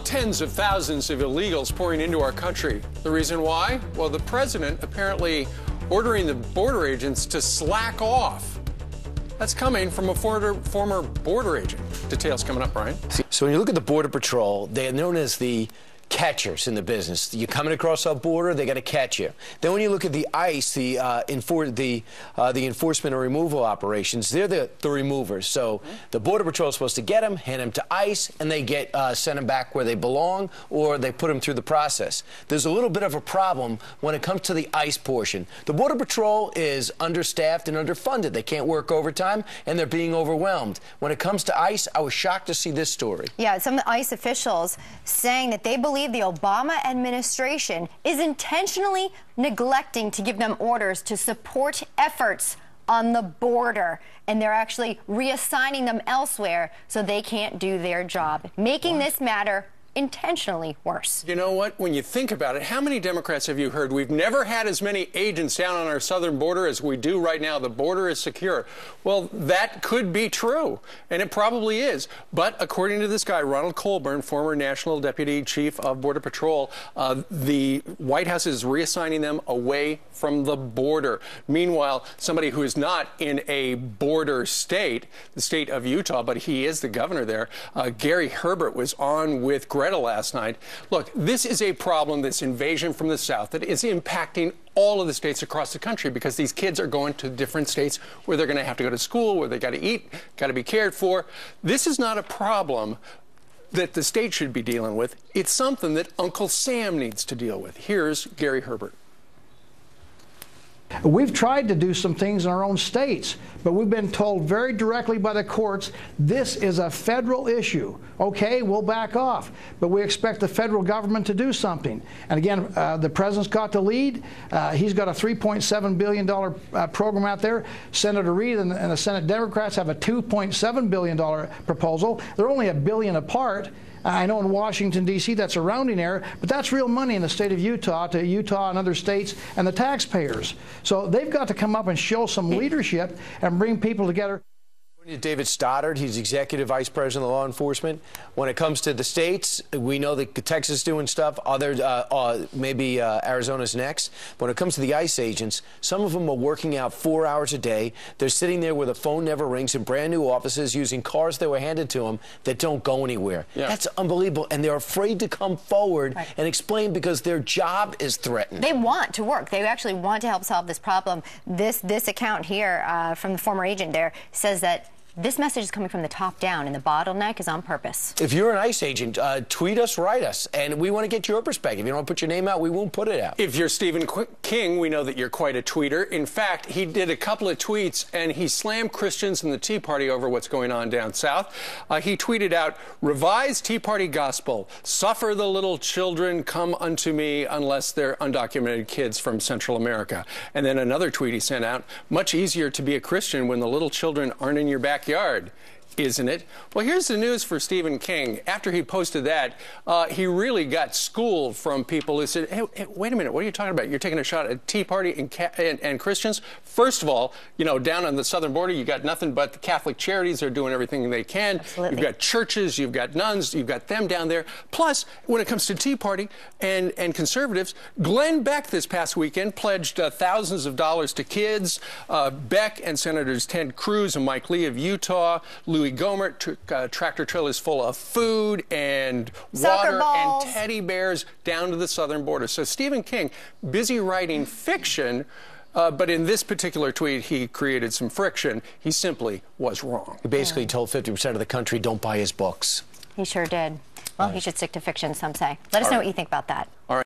Tens of thousands of illegals pouring into our country. The reason why? Well, the president apparently ordering the border agents to slack off. That's coming from a former border agent. Details coming up, Brian. So when you look at the Border Patrol, they're known as the catchers in the business. You're coming across our border, they got to catch you. Then when you look at the ICE, the enforcement and removal operations, they're the removers. So the Border Patrol is supposed to get them, hand them to ICE, and they get send them back where they belong, or they put them through the process. There's a little bit of a problem when it comes to the ICE portion. The Border Patrol is understaffed and underfunded. They can't work overtime, and they're being overwhelmed. When it comes to ICE, I was shocked to see this story. Yeah, some of the ICE officials saying that they believe the Obama administration is intentionally neglecting to give them orders to support efforts on the border, and they're actually reassigning them elsewhere so they can't do their job, making this matter intentionally worse. You know what? When you think about it, how many Democrats have you heard? We've never had as many agents down on our southern border as we do right now. The border is secure. Well, that could be true, and it probably is. But according to this guy, Ronald Colburn, former National Deputy Chief of Border Patrol, the White House is reassigning them away from the border. Meanwhile, somebody who is not in a border state, the state of Utah, but he is the governor there, Gary Herbert, was on with Greta last night. Look, this is a problem, this invasion from the south, that is impacting all of the states across the country, because these kids are going to different states where they're going to have to go to school, where they got to eat, got to be cared for. This is not a problem that the state should be dealing with. It's something that Uncle Sam needs to deal with. Here's Gary Herbert. We've tried to do some things in our own states, but we've been told very directly by the courts, this is a federal issue. Okay, we'll back off, but we expect the federal government to do something. And again, the president's got to lead. He's got a $3.7 billion program out there. Senator Reid and the Senate Democrats have a $2.7 billion proposal. They're only $1 billion apart. I know in Washington, D.C., that's a rounding error, but that's real money in the state of Utah to Utah and other states and the taxpayers. So they've got to come up and show some leadership and bring people together. David Stoddard, he's Executive Vice President of Law Enforcement. When it comes to the states, we know that Texas is doing stuff. Others, maybe Arizona's next. When it comes to the ICE agents, some of them are working out 4 hours a day. They're sitting there where the phone never rings in brand new offices using cars that were handed to them that don't go anywhere. Yeah. That's unbelievable. And they're afraid to come forward and explain because their job is threatened. They want to work. They actually want to help solve this problem. This account here from the former agent there says that this message is coming from the top down, and the bottleneck is on purpose. If you're an ICE agent, tweet us, write us, and we want to get your perspective. If you don't want to put your name out, we won't put it out. If you're Stephen King, we know that you're quite a tweeter. In fact, he did a couple of tweets, and he slammed Christians and the Tea Party over what's going on down south. He tweeted out, "Revised Tea Party gospel, suffer the little children, come unto me, unless they're undocumented kids from Central America." And then another tweet he sent out, "Much easier to be a Christian when the little children aren't in your backyard, isn't it?" Well, here's the news for Stephen King. After he posted that, he really got schooled from people who said, hey, wait a minute, what are you talking about? You're taking a shot at Tea Party and Christians? First of all, you know, down on the southern border, you got nothing but the Catholic charities. They're doing everything they can. Absolutely. You've got churches, you've got nuns, you've got them down there. Plus, when it comes to Tea Party and conservatives, Glenn Beck this past weekend pledged thousands of dollars to kids. Beck and Senators Ted Cruz and Mike Lee of Utah, Louis Gohmert took tractor trailers full of food and water and teddy bears down to the southern border. So Stephen King, busy writing fiction, but in this particular tweet, he created some friction. He simply was wrong. He basically told 50% of the country, don't buy his books. He sure did. Well, he should stick to fiction, some say. Let us know what you think about that. All right.